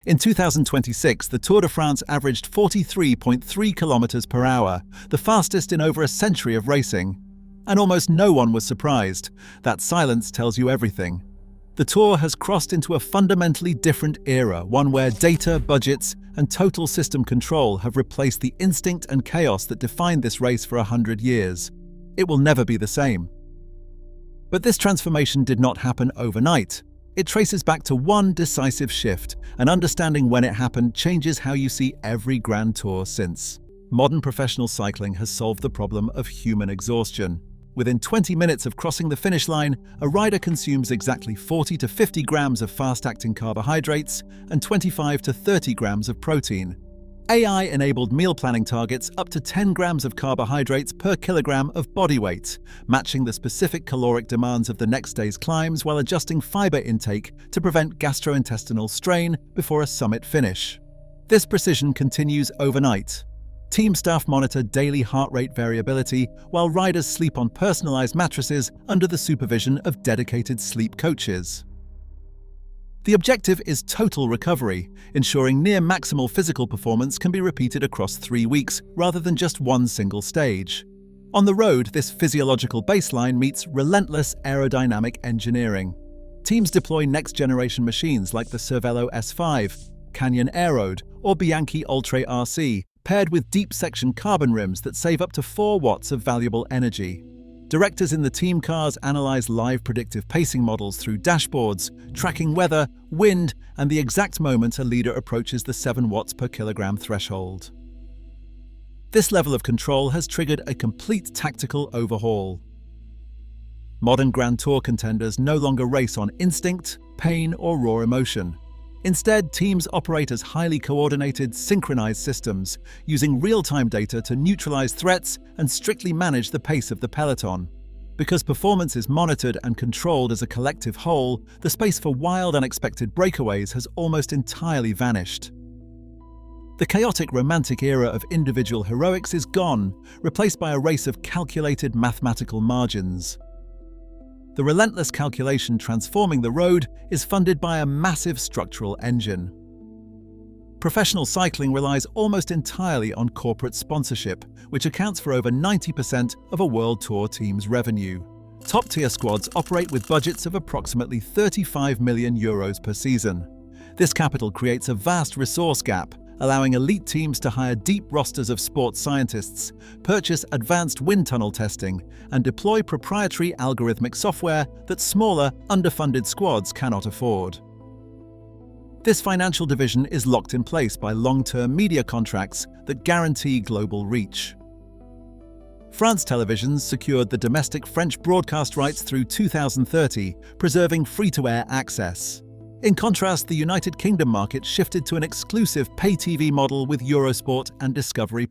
In 2026, the Tour de France averaged 43.3 kilometers per hour, the fastest in over a century of racing. And almost no one was surprised. That silence tells you everything. The Tour has crossed into a fundamentally different era, one where data, budgets, and total system control have replaced the instinct and chaos that defined this race for 100 years. It will never be the same. But this transformation did not happen overnight. It traces back to one decisive shift, and understanding when it happened changes how you see every Grand Tour since. Modern professional cycling has solved the problem of human exhaustion. Within 20 minutes of crossing the finish line, a rider consumes exactly 40 to 50 grams of fast-acting carbohydrates and 25 to 30 grams of protein. AI-enabled meal planning targets up to 10 grams of carbohydrates per kilogram of body weight, matching the specific caloric demands of the next day's climbs while adjusting fiber intake to prevent gastrointestinal strain before a summit finish. This precision continues overnight. Team staff monitor daily heart rate variability while riders sleep on personalized mattresses under the supervision of dedicated sleep coaches. The objective is total recovery, ensuring near maximal physical performance can be repeated across 3 weeks rather than just one single stage. On the road, this physiological baseline meets relentless aerodynamic engineering. Teams deploy next-generation machines like the Cervelo S5, Canyon Aeroad, or Bianchi Ultra RC, paired with deep-section carbon rims that save up to 4 watts of valuable energy. Directors in the team cars analyze live predictive pacing models through dashboards, tracking weather, wind, and the exact moment a leader approaches the 7 watts per kilogram threshold. This level of control has triggered a complete tactical overhaul. Modern Grand Tour contenders no longer race on instinct, pain, or raw emotion. Instead, teams operate as highly coordinated, synchronized systems, using real-time data to neutralize threats and strictly manage the pace of the peloton. Because performance is monitored and controlled as a collective whole, the space for wild, unexpected breakaways has almost entirely vanished. The chaotic romantic era of individual heroics is gone, replaced by a race of calculated mathematical margins. The relentless calculation transforming the road is funded by a massive structural engine. Professional cycling relies almost entirely on corporate sponsorship, which accounts for over 90% of a World Tour team's revenue. Top-tier squads operate with budgets of approximately €35 million per season. This capital creates a vast resource gap, allowing elite teams to hire deep rosters of sports scientists, purchase advanced wind tunnel testing, and deploy proprietary algorithmic software that smaller, underfunded squads cannot afford. This financial division is locked in place by long-term media contracts that guarantee global reach. France Televisions secured the domestic French broadcast rights through 2030, preserving free-to-air access. In contrast, the United Kingdom market shifted to an exclusive pay-TV model with Eurosport and Discovery+.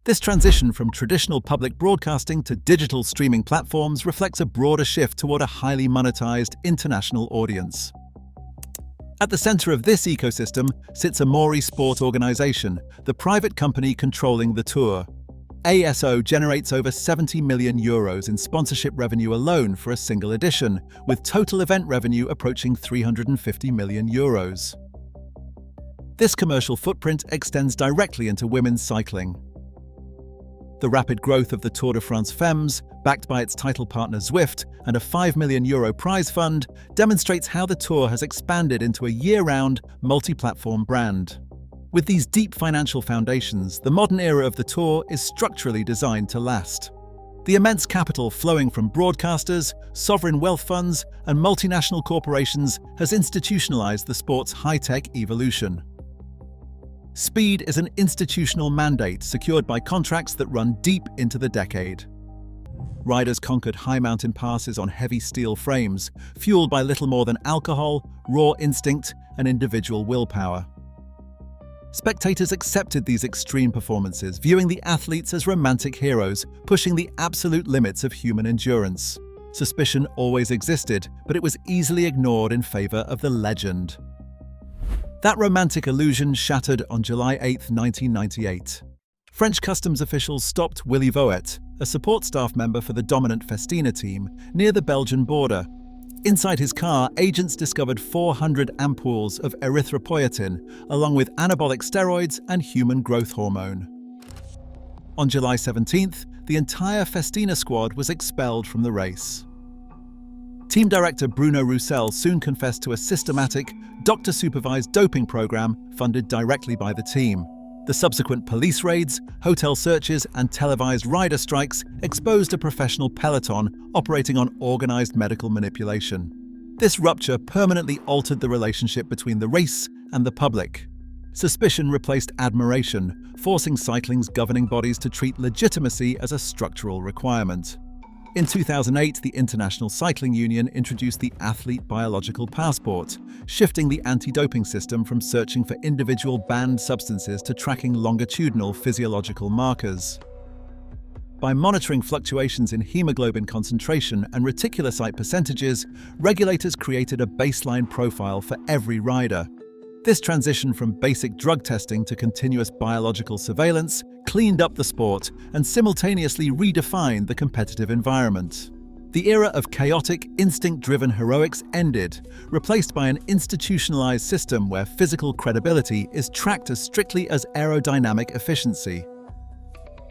This transition from traditional public broadcasting to digital streaming platforms reflects a broader shift toward a highly monetized international audience. At the center of this ecosystem sits Amaury Sport Organization, the private company controlling the Tour. ASO generates over €70 million in sponsorship revenue alone for a single edition, with total event revenue approaching €350 million. This commercial footprint extends directly into women's cycling. The rapid growth of the Tour de France Femmes, backed by its title partner Zwift and a €5 million prize fund, demonstrates how the Tour has expanded into a year-round, multi-platform brand. With these deep financial foundations, the modern era of the Tour is structurally designed to last. The immense capital flowing from broadcasters, sovereign wealth funds, and multinational corporations has institutionalized the sport's high-tech evolution. Speed is an institutional mandate secured by contracts that run deep into the decade. Riders conquered high mountain passes on heavy steel frames, fueled by little more than alcohol, raw instinct, and individual willpower. Spectators accepted these extreme performances, viewing the athletes as romantic heroes, pushing the absolute limits of human endurance. Suspicion always existed, but it was easily ignored in favor of the legend. That romantic illusion shattered on July 8, 1998. French customs officials stopped Willy Voet, a support staff member for the dominant Festina team, near the Belgian border. Inside his car, agents discovered 400 ampoules of erythropoietin, along with anabolic steroids and human growth hormone. On July 17th, the entire Festina squad was expelled from the race. Team director Bruno Roussel soon confessed to a systematic, doctor-supervised doping program funded directly by the team. The subsequent police raids, hotel searches, and televised rider strikes exposed a professional peloton operating on organized medical manipulation. This rupture permanently altered the relationship between the race and the public. Suspicion replaced admiration, forcing cycling's governing bodies to treat legitimacy as a structural requirement. In 2008, the International Cycling Union introduced the Athlete Biological Passport, shifting the anti-doping system from searching for individual banned substances to tracking longitudinal physiological markers. By monitoring fluctuations in hemoglobin concentration and reticulocyte percentages, regulators created a baseline profile for every rider. This transition from basic drug testing to continuous biological surveillance cleaned up the sport and simultaneously redefined the competitive environment. The era of chaotic, instinct-driven heroics ended, replaced by an institutionalized system where physical credibility is tracked as strictly as aerodynamic efficiency.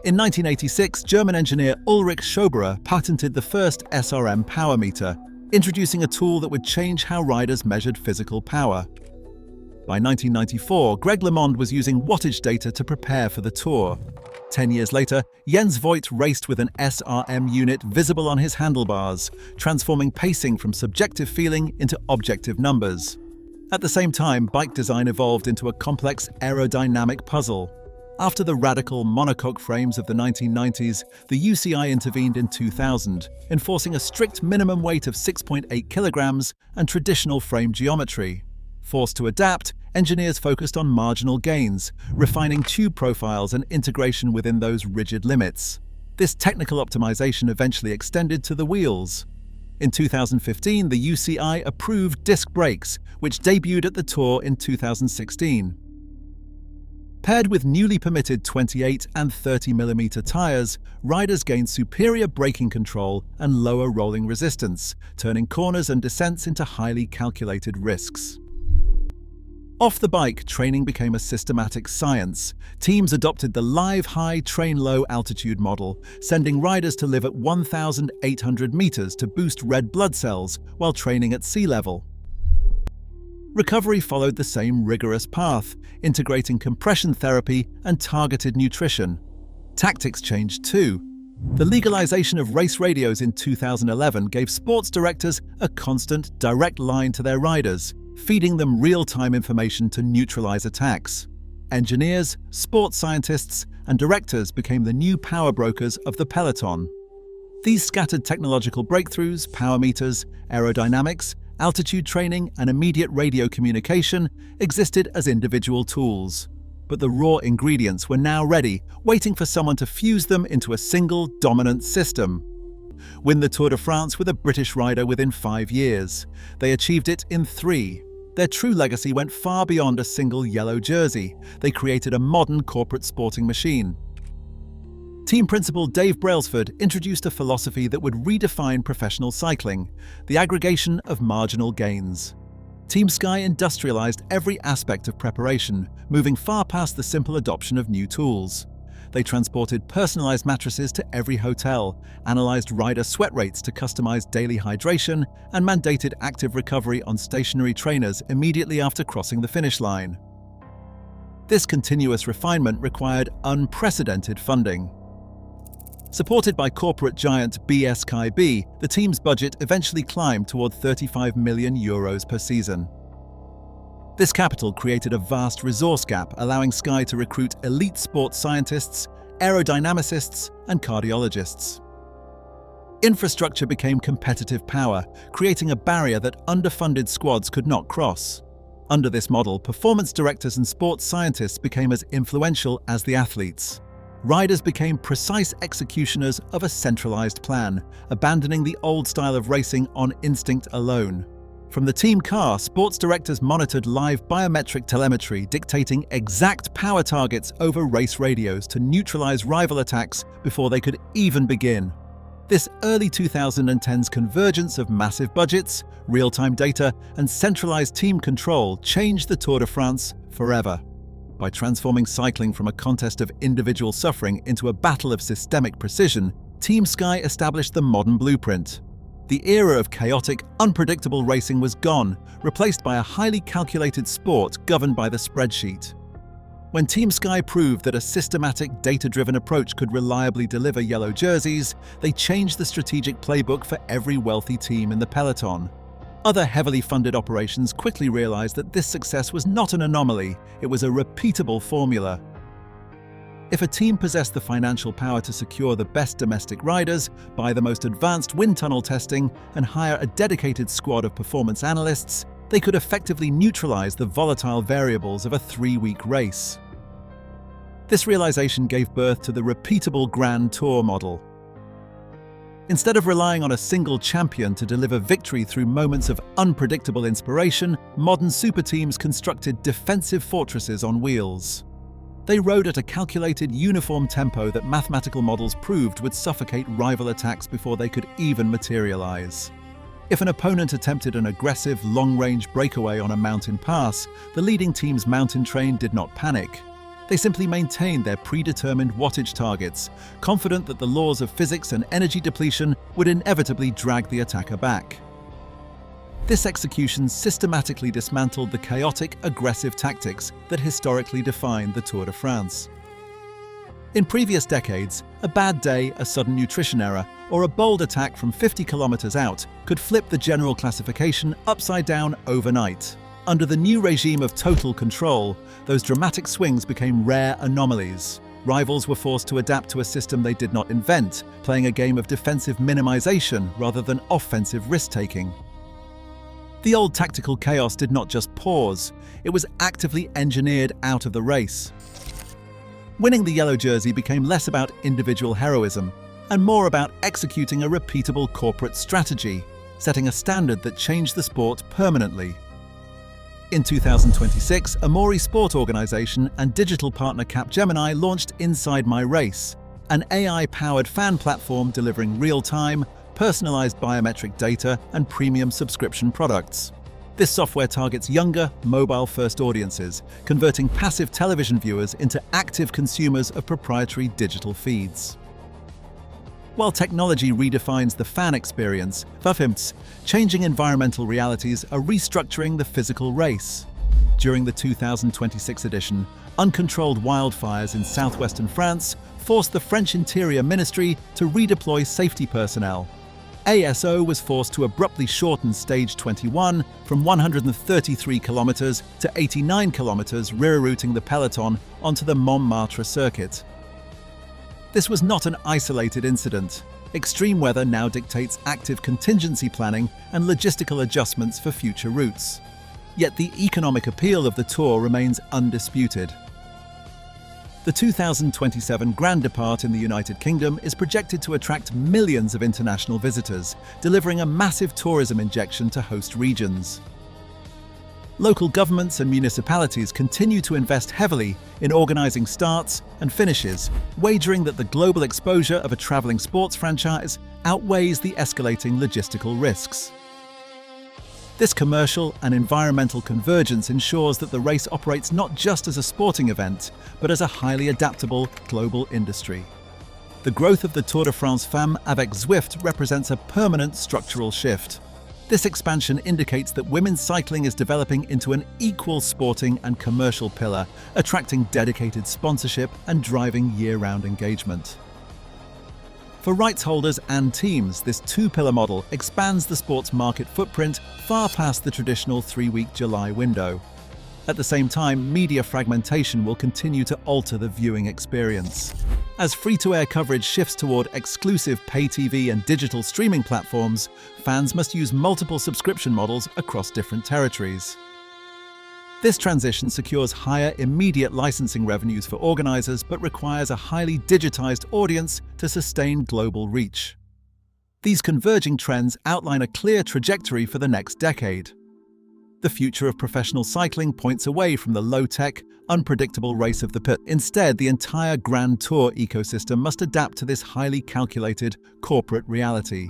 In 1986, German engineer Ulrich Schoberer patented the first SRM power meter, introducing a tool that would change how riders measured physical power. By 1994, Greg LeMond was using wattage data to prepare for the Tour. 10 years later, Jens Voigt raced with an SRM unit visible on his handlebars, transforming pacing from subjective feeling into objective numbers. At the same time, bike design evolved into a complex aerodynamic puzzle. After the radical monocoque frames of the 1990s, the UCI intervened in 2000, enforcing a strict minimum weight of 6.8 kilograms and traditional frame geometry. Forced to adapt, engineers focused on marginal gains, refining tube profiles and integration within those rigid limits. This technical optimization eventually extended to the wheels. In 2015, the UCI approved disc brakes, which debuted at the Tour in 2016. Paired with newly permitted 28 and 30mm tires, riders gained superior braking control and lower rolling resistance, turning corners and descents into highly calculated risks. Off the bike, training became a systematic science. Teams adopted the live high, train low altitude model, sending riders to live at 1,800 meters to boost red blood cells while training at sea level. Recovery followed the same rigorous path, integrating compression therapy and targeted nutrition. Tactics changed too. The legalization of race radios in 2011 gave sports directors a constant, direct line to their riders, feeding them real-time information to neutralize attacks. Engineers, sports scientists, and directors became the new power brokers of the peloton. These scattered technological breakthroughs, power meters, aerodynamics, altitude training, and immediate radio communication existed as individual tools. But the raw ingredients were now ready, waiting for someone to fuse them into a single dominant system. Win the Tour de France with a British rider within 5 years. They achieved it in 3. Their true legacy went far beyond a single yellow jersey. They created a modern corporate sporting machine. Team principal Dave Brailsford introduced a philosophy that would redefine professional cycling: the aggregation of marginal gains. Team Sky industrialized every aspect of preparation, moving far past the simple adoption of new tools. They transported personalized mattresses to every hotel, analyzed rider sweat rates to customize daily hydration, and mandated active recovery on stationary trainers immediately after crossing the finish line. This continuous refinement required unprecedented funding. Supported by corporate giant BSKB, the team's budget eventually climbed toward €35 million per season. This capital created a vast resource gap, allowing Sky to recruit elite sports scientists, aerodynamicists, and cardiologists. Infrastructure became competitive power, creating a barrier that underfunded squads could not cross. Under this model, performance directors and sports scientists became as influential as the athletes. Riders became precise executioners of a centralized plan, abandoning the old style of racing on instinct alone. From the team car, sports directors monitored live biometric telemetry, dictating exact power targets over race radios to neutralize rival attacks before they could even begin. This early 2010s convergence of massive budgets, real-time data, and centralized team control changed the Tour de France forever. By transforming cycling from a contest of individual suffering into a battle of systemic precision, Team Sky established the modern blueprint. The era of chaotic, unpredictable racing was gone, replaced by a highly calculated sport governed by the spreadsheet. When Team Sky proved that a systematic, data-driven approach could reliably deliver yellow jerseys, they changed the strategic playbook for every wealthy team in the peloton. Other heavily funded operations quickly realized that this success was not an anomaly, it was a repeatable formula. If a team possessed the financial power to secure the best domestic riders, buy the most advanced wind tunnel testing, and hire a dedicated squad of performance analysts, they could effectively neutralize the volatile variables of a 3-week race. This realization gave birth to the repeatable Grand Tour model. Instead of relying on a single champion to deliver victory through moments of unpredictable inspiration, modern superteams constructed defensive fortresses on wheels. They rode at a calculated, uniform tempo that mathematical models proved would suffocate rival attacks before they could even materialize. If an opponent attempted an aggressive, long-range breakaway on a mountain pass, the leading team's mountain train did not panic. They simply maintained their predetermined wattage targets, confident that the laws of physics and energy depletion would inevitably drag the attacker back. This execution systematically dismantled the chaotic, aggressive tactics that historically defined the Tour de France. In previous decades, a bad day, a sudden nutrition error, or a bold attack from 50 kilometers out could flip the general classification upside down overnight. Under the new regime of total control, those dramatic swings became rare anomalies. Rivals were forced to adapt to a system they did not invent, playing a game of defensive minimization rather than offensive risk-taking. The old tactical chaos did not just pause, it was actively engineered out of the race. Winning the yellow jersey became less about individual heroism and more about executing a repeatable corporate strategy, setting a standard that changed the sport permanently. In 2026, Amori Sport Organization and digital partner Capgemini launched Inside My Race, an AI-powered fan platform delivering real-time, personalized biometric data and premium subscription products. This software targets younger, mobile-first audiences, converting passive television viewers into active consumers of proprietary digital feeds. While technology redefines the fan experience, changing environmental realities are restructuring the physical race. During the 2026 edition, uncontrolled wildfires in southwestern France forced the French Interior Ministry to redeploy safety personnel. ASO was forced to abruptly shorten Stage 21 from 133 kilometers to 89 kilometers, rerouting the peloton onto the Montmartre circuit. This was not an isolated incident. Extreme weather now dictates active contingency planning and logistical adjustments for future routes. Yet the economic appeal of the Tour remains undisputed. The 2027 Grand Depart in the United Kingdom is projected to attract millions of international visitors, delivering a massive tourism injection to host regions. Local governments and municipalities continue to invest heavily in organizing starts and finishes, wagering that the global exposure of a traveling sports franchise outweighs the escalating logistical risks. This commercial and environmental convergence ensures that the race operates not just as a sporting event, but as a highly adaptable global industry. The growth of the Tour de France Femmes avec Zwift represents a permanent structural shift. This expansion indicates that women's cycling is developing into an equal sporting and commercial pillar, attracting dedicated sponsorship and driving year-round engagement. For rights holders and teams, this two-pillar model expands the sport's market footprint far past the traditional 3-week July window. At the same time, media fragmentation will continue to alter the viewing experience. As free-to-air coverage shifts toward exclusive pay TV and digital streaming platforms, fans must use multiple subscription models across different territories. This transition secures higher immediate licensing revenues for organizers but requires a highly digitized audience to sustain global reach. These converging trends outline a clear trajectory for the next decade. The future of professional cycling points away from the low-tech, unpredictable race of the pit. Instead, the entire Grand Tour ecosystem must adapt to this highly calculated corporate reality.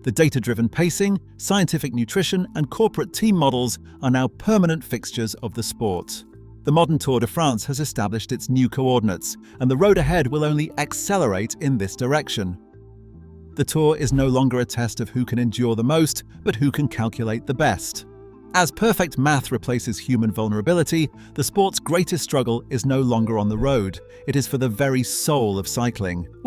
The data-driven pacing, scientific nutrition, and corporate team models are now permanent fixtures of the sport. The modern Tour de France has established its new coordinates, and the road ahead will only accelerate in this direction. The Tour is no longer a test of who can endure the most, but who can calculate the best. As perfect math replaces human vulnerability, the sport's greatest struggle is no longer on the road. It is for the very soul of cycling.